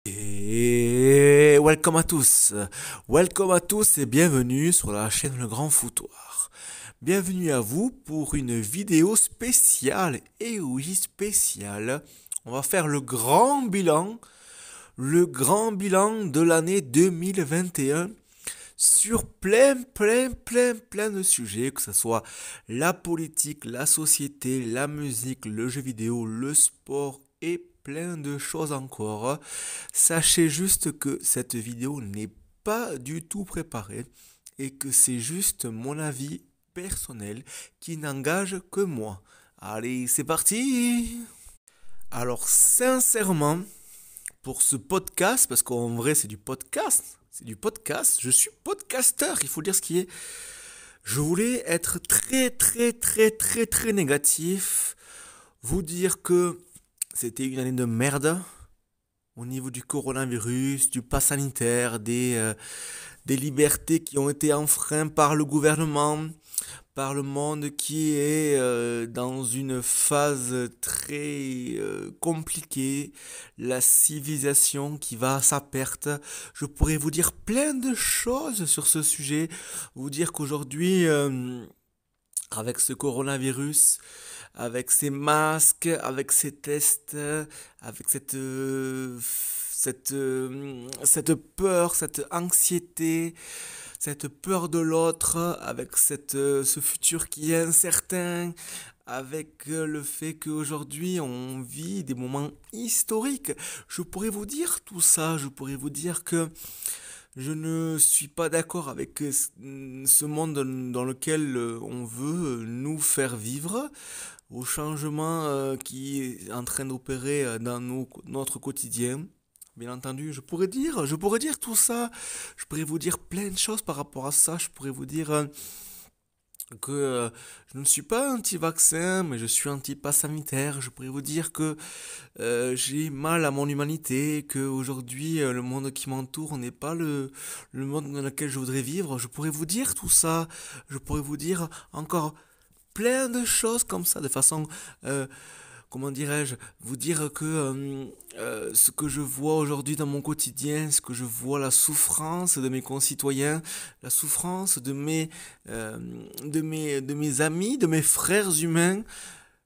Et welcome à tous et bienvenue sur la chaîne Le Grand Foutoir. Bienvenue à vous pour une vidéo spéciale, et oui spéciale. On va faire le grand bilan de l'année 2021 sur plein de sujets, que ce soit la politique, la société, la musique, le jeu vidéo, le sport et plein de choses encore. Sachez juste que cette vidéo n'est pas du tout préparée et que c'est juste mon avis personnel qui n'engage que moi. Allez, c'est parti! Alors sincèrement, pour ce podcast, parce qu'en vrai c'est du podcast, je suis podcasteur, il faut dire ce qui est. Je voulais être très négatif, vous dire que c'était une année de merde au niveau du coronavirus, du pass sanitaire, des libertés qui ont été enfreintes par le gouvernement, par le monde qui est dans une phase très compliquée, la civilisation qui va à sa perte. Je pourrais vous dire plein de choses sur ce sujet, vous dire qu'aujourd'hui, avec ce coronavirus, avec ces masques, avec ces tests, avec cette peur, cette anxiété, cette peur de l'autre, avec ce futur qui est incertain, avec le fait qu'aujourd'hui on vit des moments historiques. Je pourrais vous dire tout ça, je pourrais vous dire que je ne suis pas d'accord avec ce monde dans lequel on veut nous faire vivre, au changement qui est en train d'opérer dans notre quotidien. Bien entendu, je pourrais dire tout ça. Je pourrais vous dire plein de choses par rapport à ça. Je pourrais vous dire que je ne suis pas anti-vaccin, mais je suis anti-pass sanitaire. Je pourrais vous dire que j'ai mal à mon humanité, que aujourd'hui le monde qui m'entoure n'est pas le monde dans lequel je voudrais vivre. Je pourrais vous dire tout ça. Je pourrais vous dire encore plein de choses comme ça, de façon, comment dirais-je, vous dire que ce que je vois aujourd'hui dans mon quotidien, ce que je vois, la souffrance de mes concitoyens, la souffrance euh, de mes amis, de mes frères humains,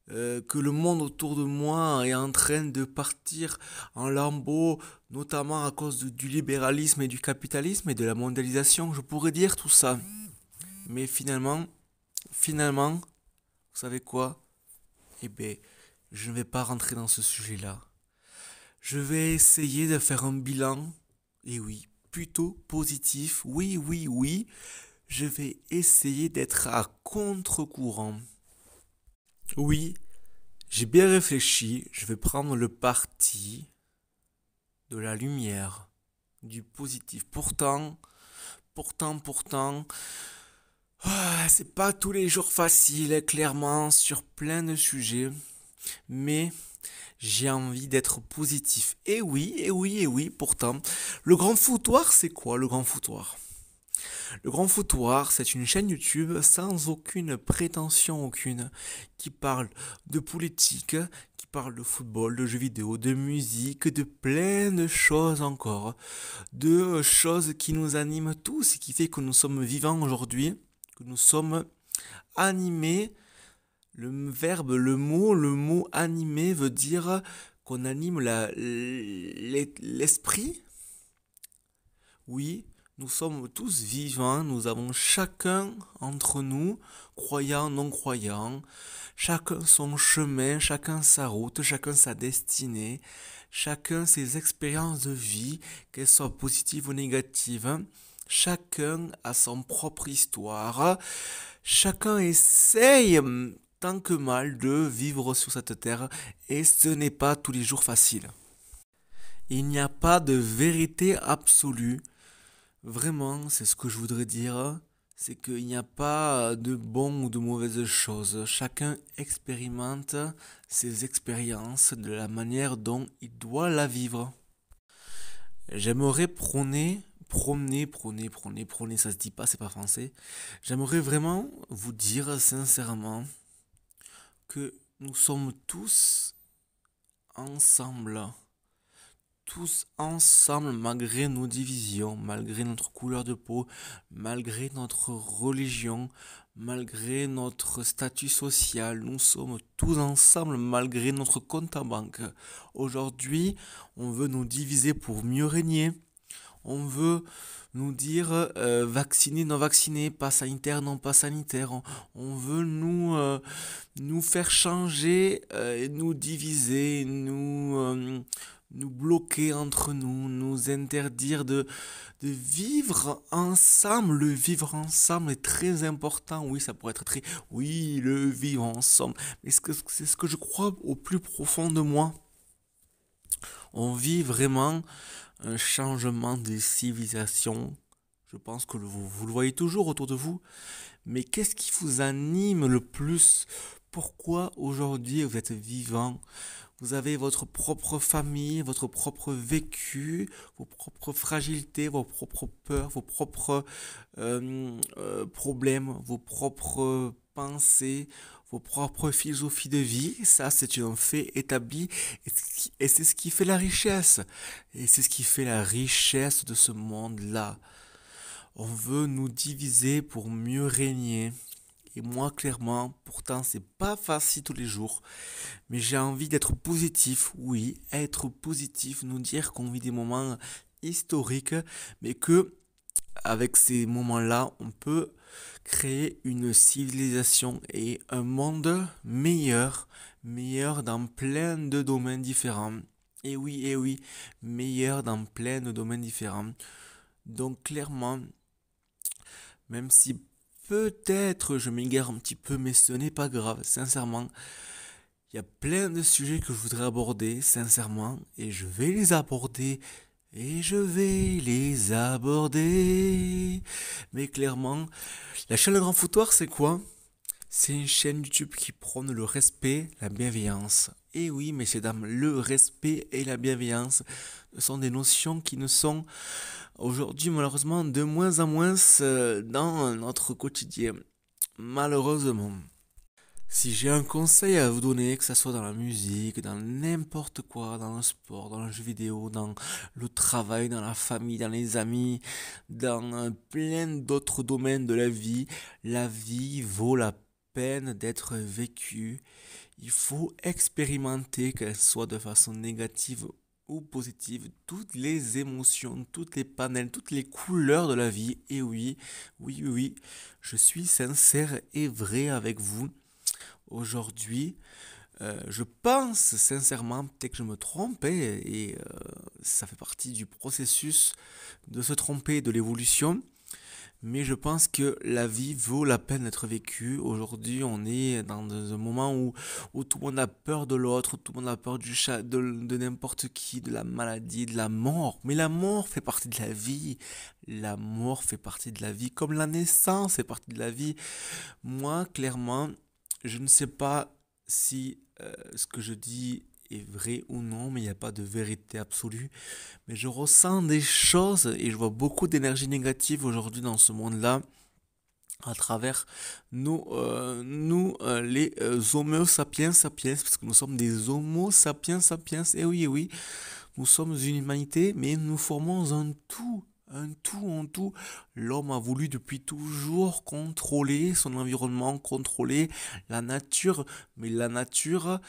que le monde autour de moi est en train de partir en lambeaux, notamment à cause du libéralisme et du capitalisme et de la mondialisation. Je pourrais dire tout ça. Mais finalement, vous savez quoi? Eh bien, je ne vais pas rentrer dans ce sujet-là. Je vais essayer de faire un bilan, et oui, plutôt positif. Oui. Je vais essayer d'être à contre-courant. Oui, j'ai bien réfléchi, je vais prendre le parti de la lumière, du positif. Pourtant, c'est pas tous les jours facile, clairement, sur plein de sujets, mais j'ai envie d'être positif. Et oui, pourtant. Le Grand Foutoir, c'est quoi le Grand Foutoir? Le Grand Foutoir, c'est une chaîne YouTube sans aucune prétention aucune, qui parle de politique, qui parle de football, de jeux vidéo, de musique, de plein de choses encore, de choses qui nous animent tous et qui fait que nous sommes vivants aujourd'hui, que nous sommes animés. Le mot animé veut dire qu'on anime l'esprit. Oui, nous sommes tous vivants, nous avons chacun entre nous, croyants, non croyants, chacun son chemin, chacun sa route, chacun sa destinée, chacun ses expériences de vie, qu'elles soient positives ou négatives. Chacun a son propre histoire. Chacun essaye tant que mal de vivre sur cette terre et ce n'est pas tous les jours facile. Il n'y a pas de vérité absolue. Vraiment, c'est ce que je voudrais dire. C'est qu'il n'y a pas de bon ou de mauvaises choses. Chacun expérimente ses expériences de la manière dont il doit la vivre. J'aimerais prôner, ça se dit pas, c'est pas français. J'aimerais vraiment vous dire sincèrement que nous sommes tous ensemble, tous ensemble malgré nos divisions, malgré notre couleur de peau, malgré notre religion, malgré notre statut social. Nous sommes tous ensemble malgré notre compte en banque. Aujourd'hui, on veut nous diviser pour mieux régner. On veut nous dire vacciné, non vacciné, pas sanitaire, non pas sanitaire. On veut nous faire changer, nous diviser, nous bloquer entre nous, nous interdire de vivre ensemble. Le vivre ensemble est très important. Oui, ça pourrait être très... Oui, le vivre ensemble. Mais c'est ce que je crois au plus profond de moi. On vit vraiment un changement de civilisation. Je pense que vous le voyez toujours autour de vous. Mais qu'est-ce qui vous anime le plus? Pourquoi aujourd'hui vous êtes vivant? Vous avez votre propre famille, votre propre vécu, vos propres fragilités, vos propres peurs, vos propres problèmes, vos propres pensées, vos propres philosophies de vie. Ça, c'est un fait établi et c'est ce qui fait la richesse. Et c'est ce qui fait la richesse de ce monde-là. On veut nous diviser pour mieux régner. Et moi, clairement, pourtant, c'est pas facile tous les jours. Mais j'ai envie d'être positif, oui, être positif, nous dire qu'on vit des moments historiques, mais que avec ces moments-là, on peut créer une civilisation et un monde meilleur, meilleur dans plein de domaines différents. Et oui, meilleur dans plein de domaines différents. Donc clairement, même si peut-être je m'égare un petit peu, mais ce n'est pas grave, sincèrement. Il y a plein de sujets que je voudrais aborder, sincèrement, et je vais les aborder, et je vais les aborder. Mais clairement, la chaîne Le Grand Foutoir, c'est quoi? C'est une chaîne YouTube qui prône le respect, la bienveillance. Et oui, messieurs, dames, le respect et la bienveillance sont des notions qui ne sont aujourd'hui, malheureusement, de moins en moins dans notre quotidien. Malheureusement. Si j'ai un conseil à vous donner, que ce soit dans la musique, dans n'importe quoi, dans le sport, dans le jeu vidéo, dans le travail, dans la famille, dans les amis, dans plein d'autres domaines de la vie vaut la peine d'être vécue. Il faut expérimenter, qu'elle soit de façon négative ou positive, toutes les émotions, toutes les panels, toutes les couleurs de la vie. Et oui, je suis sincère et vrai avec vous. Aujourd'hui, je pense sincèrement, peut-être que je me trompe, et ça fait partie du processus de se tromper, de l'évolution, mais je pense que la vie vaut la peine d'être vécue. Aujourd'hui, on est dans un moment où tout le monde a peur de l'autre, tout le monde a peur du chat, de n'importe qui, de la maladie, de la mort. Mais la mort fait partie de la vie. La mort fait partie de la vie, comme la naissance fait partie de la vie. Moi, clairement, je ne sais pas si ce que je dis est vrai ou non, mais il n'y a pas de vérité absolue. Mais je ressens des choses et je vois beaucoup d'énergie négative aujourd'hui dans ce monde-là à travers les Homo sapiens sapiens, parce que nous sommes des Homo sapiens sapiens. Et oui, nous sommes une humanité, mais nous formons un tout. Un tout en tout. L'homme a voulu depuis toujours contrôler son environnement, contrôler la nature, mais la nature,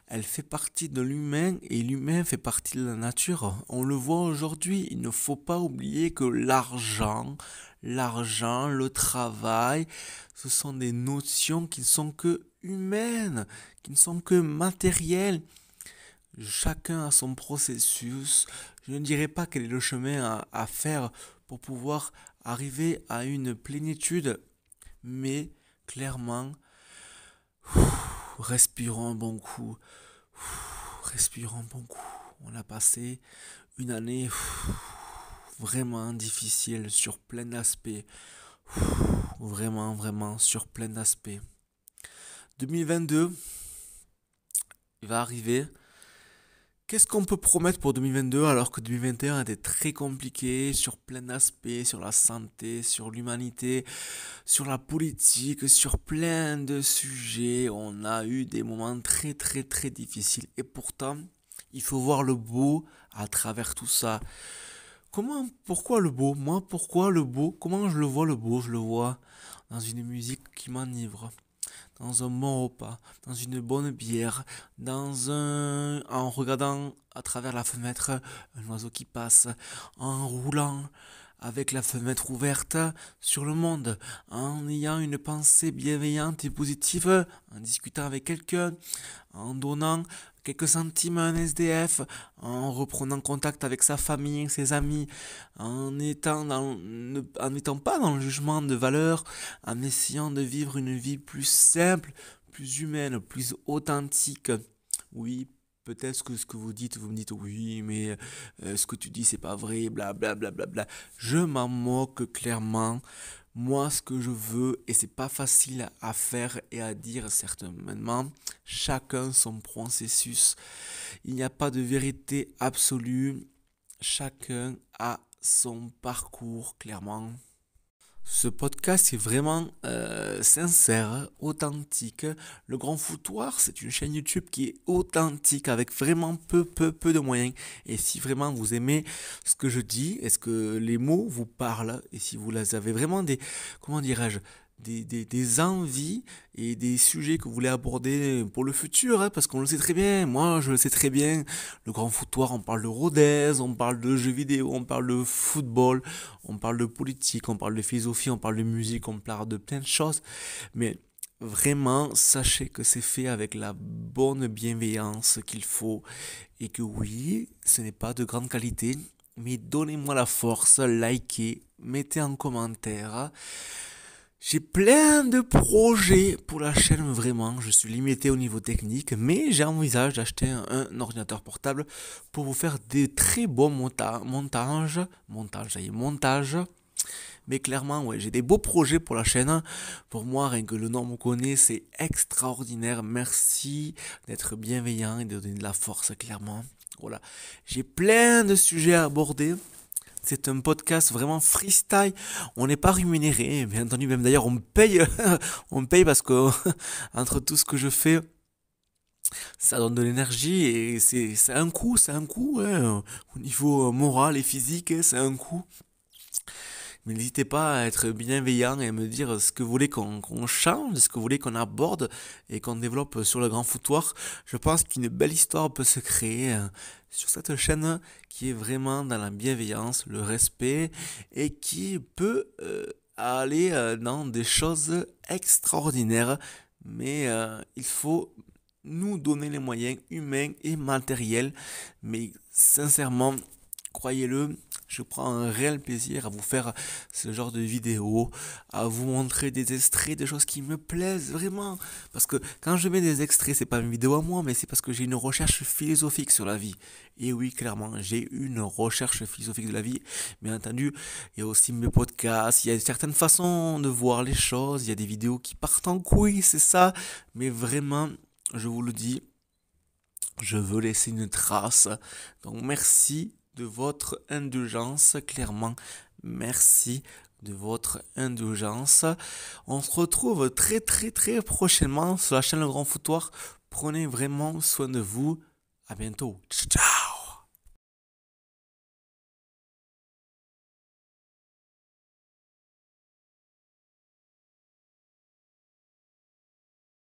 elle fait partie de l'humain et l'humain fait partie de la nature. On le voit aujourd'hui, il ne faut pas oublier que l'argent, le travail, ce sont des notions qui ne sont que humaines, qui ne sont que matérielles. Chacun a son processus. Je ne dirais pas quel est le chemin à faire pour pouvoir arriver à une plénitude, mais clairement, respirons un bon coup. Respirons un bon coup. On a passé une année vraiment difficile sur plein d'aspects. Vraiment sur plein d'aspects. 2022 il va arriver. Qu'est-ce qu'on peut promettre pour 2022 alors que 2021 était très compliqué sur plein d'aspects, sur la santé, sur l'humanité, sur la politique, sur plein de sujets. On a eu des moments très difficiles et pourtant, il faut voir le beau à travers tout ça. Pourquoi le beau? Moi, pourquoi le beau? Comment je le vois le beau? Je le vois dans une musique qui m'enivre, dans un bon repas, dans une bonne bière, en regardant à travers la fenêtre un oiseau qui passe, en roulant avec la fenêtre ouverte sur le monde, en ayant une pensée bienveillante et positive, en discutant avec quelqu'un, en donnant quelques centimes à un SDF, en reprenant contact avec sa famille, ses amis, en n'étant pas dans le jugement de valeur, en essayant de vivre une vie plus simple, plus humaine, plus authentique. Oui, peut-être que ce que vous me dites oui, mais ce que tu dis c'est pas vrai, bla bla bla bla bla. Je m'en moque clairement. Moi, ce que je veux, et c'est pas facile à faire et à dire certainement, chacun son processus. Il n'y a pas de vérité absolue. Chacun a son parcours, clairement. Ce podcast est vraiment sincère, authentique. Le Grand Foutoir, c'est une chaîne YouTube qui est authentique avec vraiment peu de moyens. Et si vraiment vous aimez ce que je dis, est-ce que les mots vous parlent et si vous avez vraiment comment dirais-je, des envies et des sujets que vous voulez aborder pour le futur, hein, parce qu'on le sait très bien, moi je le sais très bien, le Grand Foutoir, on parle de Rodez, on parle de jeux vidéo, on parle de football, on parle de politique, on parle de philosophie, on parle de musique, on parle de plein de choses, mais vraiment sachez que c'est fait avec la bonne bienveillance qu'il faut, et que oui, ce n'est pas de grande qualité, mais donnez-moi la force, likez, mettez en commentaire. J'ai plein de projets pour la chaîne, vraiment. Je suis limité au niveau technique, mais j'envisage d'acheter un ordinateur portable pour vous faire des très bons montages. Mais clairement, ouais, j'ai des beaux projets pour la chaîne. Pour moi, rien que le nom me connaît, c'est extraordinaire. Merci d'être bienveillant et de donner de la force, clairement. Voilà. J'ai plein de sujets à aborder. C'est un podcast vraiment freestyle. On n'est pas rémunéré, bien entendu. Même d'ailleurs, on me paye, on me paye parce que entre tout ce que je fais, ça donne de l'énergie et c'est un coût, hein, au niveau moral et physique, hein, c'est un coût. Mais n'hésitez pas à être bienveillant et à me dire ce que vous voulez qu'on change, ce que vous voulez qu'on aborde et qu'on développe sur le Grand Foutoir. Je pense qu'une belle histoire peut se créer sur cette chaîne qui est vraiment dans la bienveillance, le respect et qui peut aller dans des choses extraordinaires. Mais il faut nous donner les moyens humains et matériels. Mais sincèrement, croyez-le, je prends un réel plaisir à vous faire ce genre de vidéos, à vous montrer des extraits de choses qui me plaisent vraiment. Parce que quand je mets des extraits, c'est pas une vidéo à moi, mais c'est parce que j'ai une recherche philosophique sur la vie. Et oui, clairement, j'ai une recherche philosophique de la vie. Bien entendu, il y a aussi mes podcasts, il y a certaines façons de voir les choses, il y a des vidéos qui partent en couille, c'est ça. Mais vraiment, je vous le dis, je veux laisser une trace. Donc merci de votre indulgence, clairement. Merci de votre indulgence. On se retrouve très prochainement sur la chaîne Le Grand Foutoir. Prenez vraiment soin de vous. À bientôt. Ciao.